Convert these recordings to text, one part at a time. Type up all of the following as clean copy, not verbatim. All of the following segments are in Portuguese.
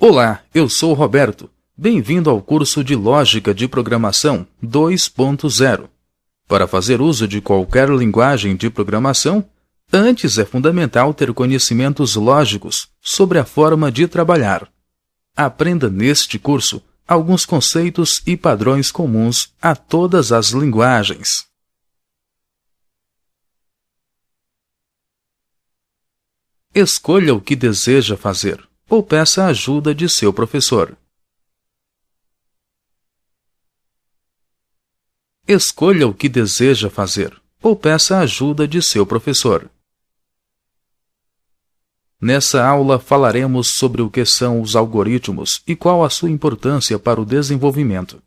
Olá, eu sou o Roberto. Bem-vindo ao curso de Lógica de Programação 2.0. Para fazer uso de qualquer linguagem de programação, antes é fundamental ter conhecimentos lógicos sobre a forma de trabalhar. Aprenda neste curso alguns conceitos e padrões comuns a todas as linguagens. Escolha o que deseja fazer, ou peça a ajuda de seu professor. Escolha o que deseja fazer, ou peça a ajuda de seu professor. Nessa aula falaremos sobre o que são os algoritmos e qual a sua importância para o desenvolvimento.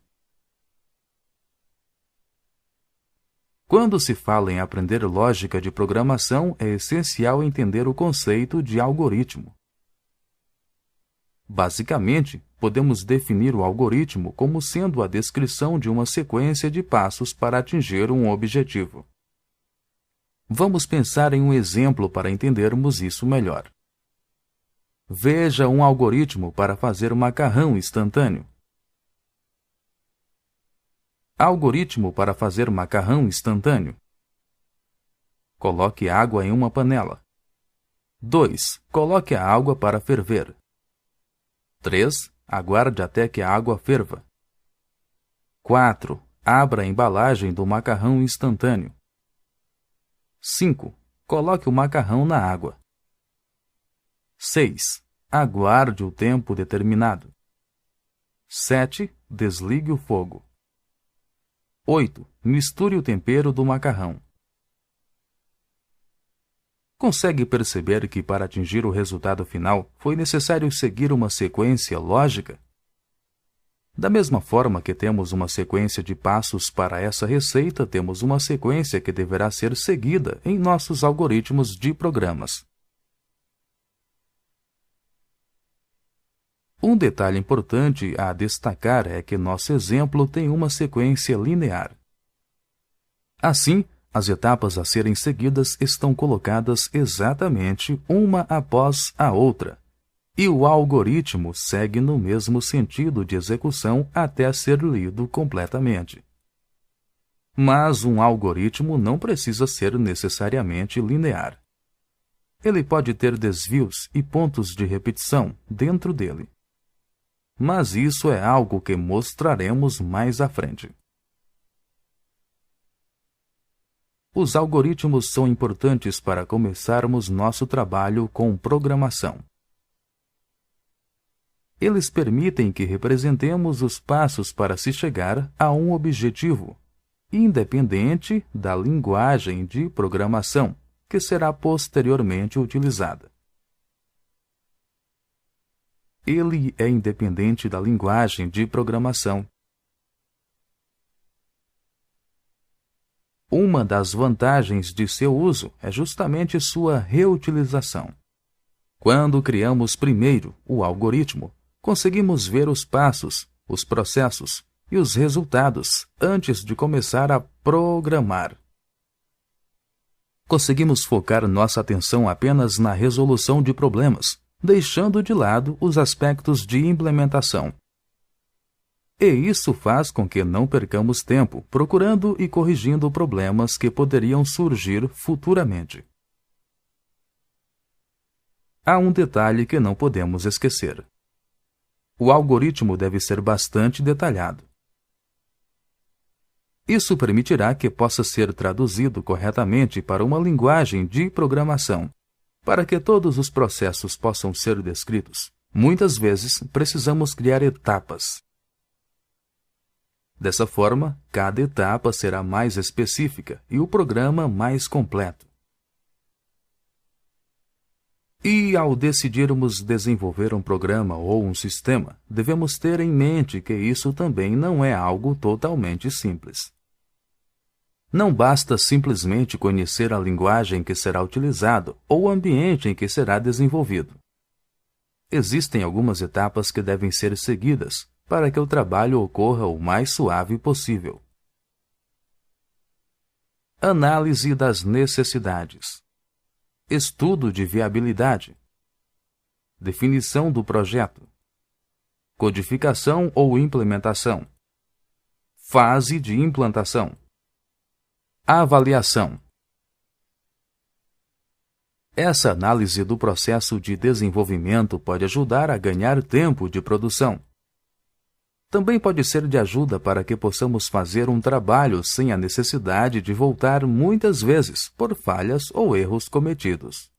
Quando se fala em aprender lógica de programação, é essencial entender o conceito de algoritmo. Basicamente, podemos definir o algoritmo como sendo a descrição de uma sequência de passos para atingir um objetivo. Vamos pensar em um exemplo para entendermos isso melhor. Veja um algoritmo para fazer macarrão instantâneo. Algoritmo para fazer macarrão instantâneo. Coloque água em uma panela. 2. Coloque a água para ferver. 3. Aguarde até que a água ferva. 4. Abra a embalagem do macarrão instantâneo. 5. Coloque o macarrão na água. 6. Aguarde o tempo determinado. 7. Desligue o fogo. 8. Misture o tempero do macarrão. Consegue perceber que para atingir o resultado final foi necessário seguir uma sequência lógica? Da mesma forma que temos uma sequência de passos para essa receita, temos uma sequência que deverá ser seguida em nossos algoritmos de programas. Um detalhe importante a destacar é que nosso exemplo tem uma sequência linear. Assim, as etapas a serem seguidas estão colocadas exatamente uma após a outra, e o algoritmo segue no mesmo sentido de execução até ser lido completamente. Mas um algoritmo não precisa ser necessariamente linear. Ele pode ter desvios e pontos de repetição dentro dele. Mas isso é algo que mostraremos mais à frente. Os algoritmos são importantes para começarmos nosso trabalho com programação. Eles permitem que representemos os passos para se chegar a um objetivo, independente da linguagem de programação que será posteriormente utilizada. Ele é independente da linguagem de programação. Uma das vantagens de seu uso é justamente sua reutilização. Quando criamos primeiro o algoritmo, conseguimos ver os passos, os processos e os resultados antes de começar a programar. Conseguimos focar nossa atenção apenas na resolução de problemas, deixando de lado os aspectos de implementação. E isso faz com que não percamos tempo procurando e corrigindo problemas que poderiam surgir futuramente. Há um detalhe que não podemos esquecer. O algoritmo deve ser bastante detalhado. Isso permitirá que possa ser traduzido corretamente para uma linguagem de programação. Para que todos os processos possam ser descritos, muitas vezes precisamos criar etapas. Dessa forma, cada etapa será mais específica e o programa mais completo. E ao decidirmos desenvolver um programa ou um sistema, devemos ter em mente que isso também não é algo totalmente simples. Não basta simplesmente conhecer a linguagem que será utilizada ou o ambiente em que será desenvolvido. Existem algumas etapas que devem ser seguidas para que o trabalho ocorra o mais suave possível. Análise das necessidades. Estudo de viabilidade. Definição do projeto. codificação ou implementação, fase de implantação, avaliação. Essa análise do processo de desenvolvimento pode ajudar a ganhar tempo de produção. Também pode ser de ajuda para que possamos fazer um trabalho sem a necessidade de voltar muitas vezes por falhas ou erros cometidos.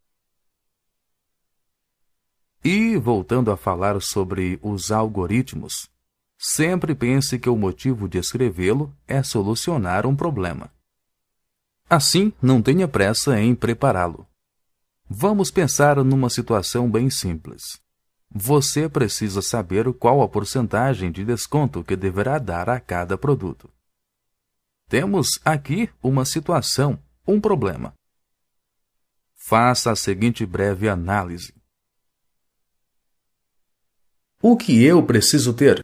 E, voltando a falar sobre os algoritmos, sempre pense que o motivo de escrevê-lo é solucionar um problema. Assim, não tenha pressa em prepará-lo. Vamos pensar numa situação bem simples. Você precisa saber qual a porcentagem de desconto que deverá dar a cada produto. Temos aqui uma situação, um problema. Faça a seguinte breve análise. O que eu preciso ter?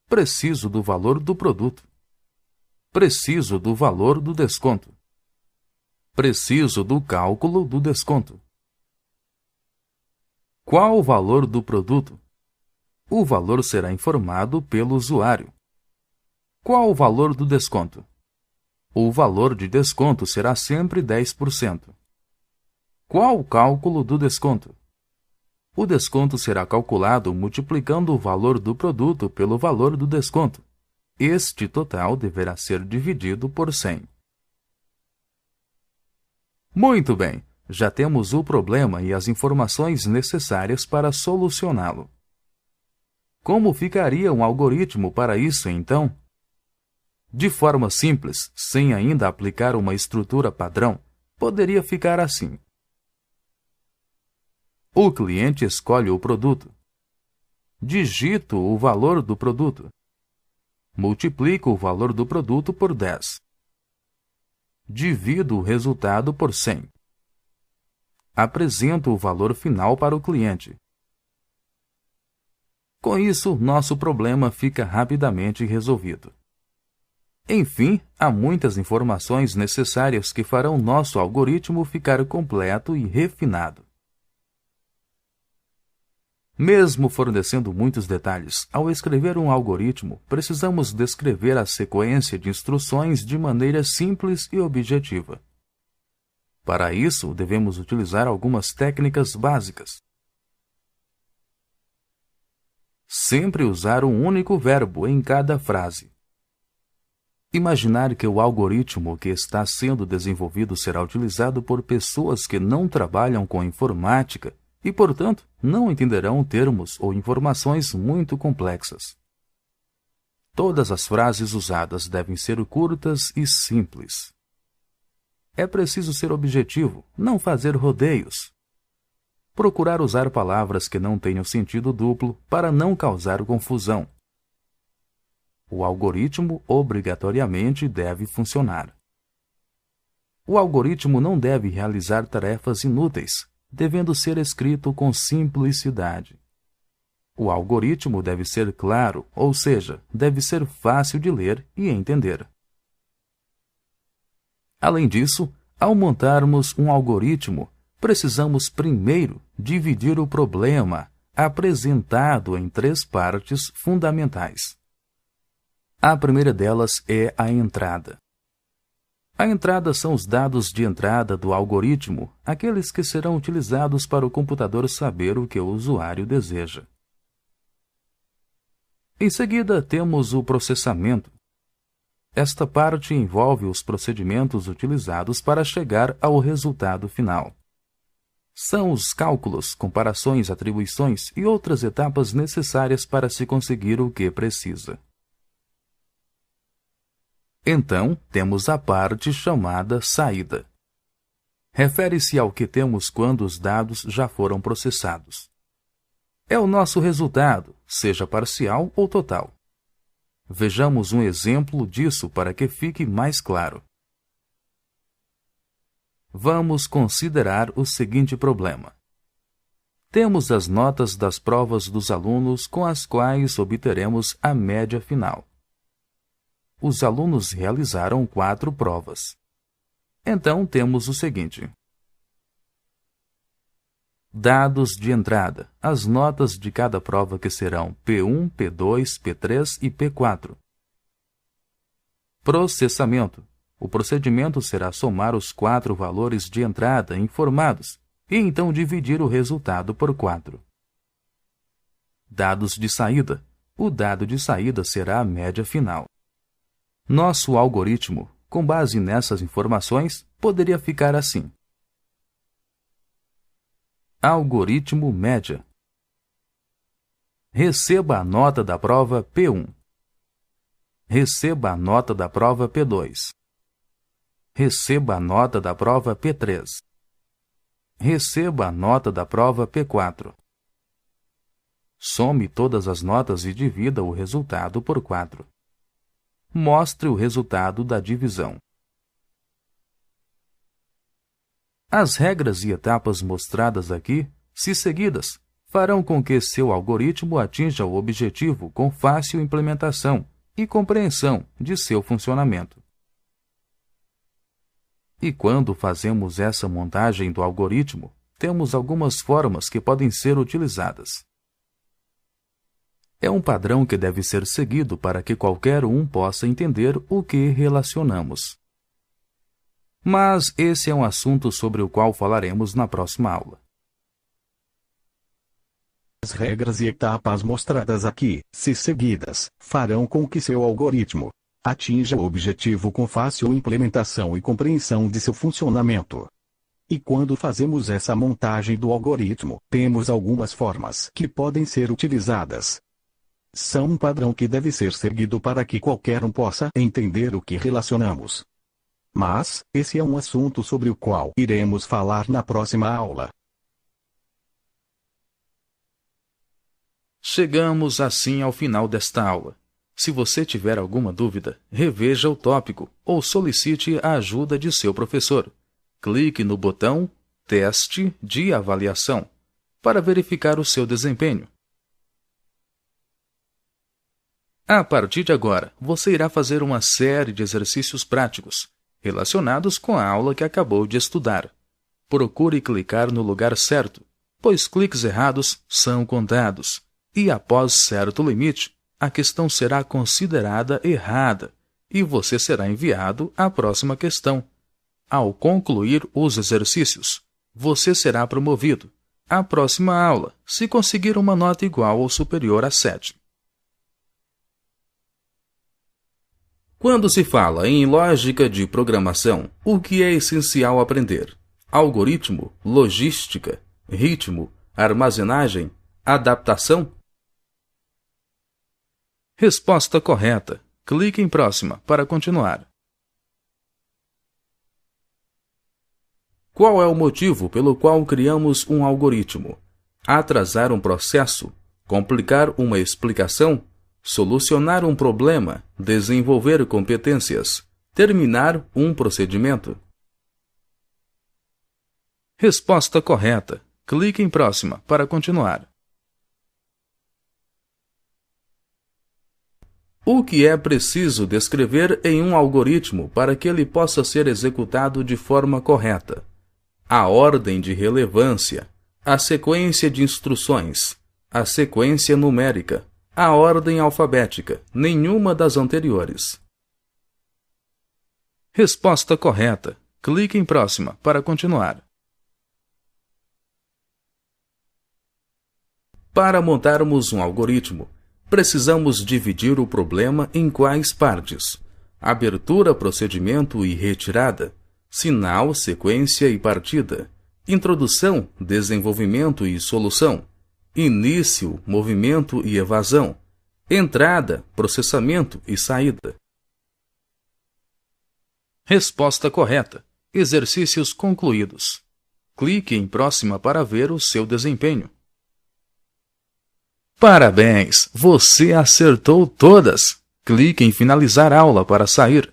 Preciso do valor do produto. Preciso do valor do desconto. Preciso do cálculo do desconto. Qual o valor do produto? O valor será informado pelo usuário. Qual o valor do desconto? O valor de desconto será sempre 10%. Qual o cálculo do desconto? O desconto será calculado multiplicando o valor do produto pelo valor do desconto. Este total deverá ser dividido por 100. Muito bem! Já temos o problema e as informações necessárias para solucioná-lo. Como ficaria um algoritmo para isso, então? De forma simples, sem ainda aplicar uma estrutura padrão, poderia ficar assim. O cliente escolhe o produto. Digito o valor do produto. Multiplico o valor do produto por 10. Divido o resultado por 100. Apresento o valor final para o cliente. Com isso, nosso problema fica rapidamente resolvido. Enfim, há muitas informações necessárias que farão nosso algoritmo ficar completo e refinado. Mesmo fornecendo muitos detalhes, ao escrever um algoritmo, precisamos descrever a sequência de instruções de maneira simples e objetiva. Para isso, devemos utilizar algumas técnicas básicas. Sempre usar um único verbo em cada frase. Imaginar que o algoritmo que está sendo desenvolvido será utilizado por pessoas que não trabalham com informática e, portanto, não entenderão termos ou informações muito complexas. Todas as frases usadas devem ser curtas e simples. É preciso ser objetivo, não fazer rodeios. Procurar usar palavras que não tenham sentido duplo para não causar confusão. O algoritmo obrigatoriamente deve funcionar. O algoritmo não deve realizar tarefas inúteis, devendo ser escrito com simplicidade. O algoritmo deve ser claro, ou seja, deve ser fácil de ler e entender. Além disso, ao montarmos um algoritmo, precisamos primeiro dividir o problema apresentado em 3 partes fundamentais. A primeira delas é a entrada. A entrada são os dados de entrada do algoritmo, aqueles que serão utilizados para o computador saber o que o usuário deseja. Em seguida, temos o processamento. Esta parte envolve os procedimentos utilizados para chegar ao resultado final. São os cálculos, comparações, atribuições e outras etapas necessárias para se conseguir o que precisa. Então, temos a parte chamada saída. Refere-se ao que temos quando os dados já foram processados. É o nosso resultado, seja parcial ou total. Vejamos um exemplo disso para que fique mais claro. Vamos considerar o seguinte problema. Temos as notas das provas dos alunos com as quais obteremos a média final. Os alunos realizaram 4 provas. Então, temos o seguinte. Dados de entrada, as notas de cada prova que serão P1, P2, P3 e P4. Processamento. O procedimento será somar os 4 valores de entrada informados e então dividir o resultado por 4. Dados de saída. O dado de saída será a média final. Nosso algoritmo, com base nessas informações, poderia ficar assim. Algoritmo média. Receba a nota da prova P1. Receba a nota da prova P2. Receba a nota da prova P3. Receba a nota da prova P4. Some todas as notas e divida o resultado por 4. Mostre o resultado da divisão. As regras e etapas mostradas aqui, se seguidas, farão com que seu algoritmo atinja o objetivo com fácil implementação e compreensão de seu funcionamento. E quando fazemos essa montagem do algoritmo, temos algumas formas que podem ser utilizadas. É um padrão que deve ser seguido para que qualquer um possa entender o que relacionamos. Mas esse é um assunto sobre o qual falaremos na próxima aula. As regras e etapas mostradas aqui, se seguidas, farão com que seu algoritmo atinja o objetivo com fácil implementação e compreensão de seu funcionamento. E quando fazemos essa montagem do algoritmo, temos algumas formas que podem ser utilizadas. São um padrão que deve ser seguido para que qualquer um possa entender o que relacionamos. Mas, esse é um assunto sobre o qual iremos falar na próxima aula. Chegamos assim ao final desta aula. Se você tiver alguma dúvida, reveja o tópico ou solicite a ajuda de seu professor. Clique no botão Teste de Avaliação para verificar o seu desempenho. A partir de agora, você irá fazer uma série de exercícios práticos relacionados com a aula que acabou de estudar. Procure clicar no lugar certo, pois cliques errados são contados, e após certo limite, a questão será considerada errada e você será enviado à próxima questão. Ao concluir os exercícios, você será promovido à próxima aula, se conseguir uma nota igual ou superior a 7. Quando se fala em lógica de programação, o que é essencial aprender? Algoritmo, logística, ritmo, armazenagem, adaptação? Resposta correta. Clique em próxima para continuar. Qual é o motivo pelo qual criamos um algoritmo? Atrasar um processo? Complicar uma explicação? Solucionar um problema? Desenvolver competências? Terminar um procedimento? Resposta correta. Clique em próxima para continuar. O que é preciso descrever em um algoritmo para que ele possa ser executado de forma correta? A ordem de relevância, a sequência de instruções, a sequência numérica, a ordem alfabética, nenhuma das anteriores. Resposta correta. Clique em próxima para continuar. Para montarmos um algoritmo, precisamos dividir o problema em quais partes? Abertura, procedimento e retirada, sinal, sequência e partida, introdução, desenvolvimento e solução, início, movimento e evasão, entrada, processamento e saída. Resposta correta. Exercícios concluídos. Clique em próxima para ver o seu desempenho. Parabéns! Você acertou todas! Clique em finalizar aula para sair.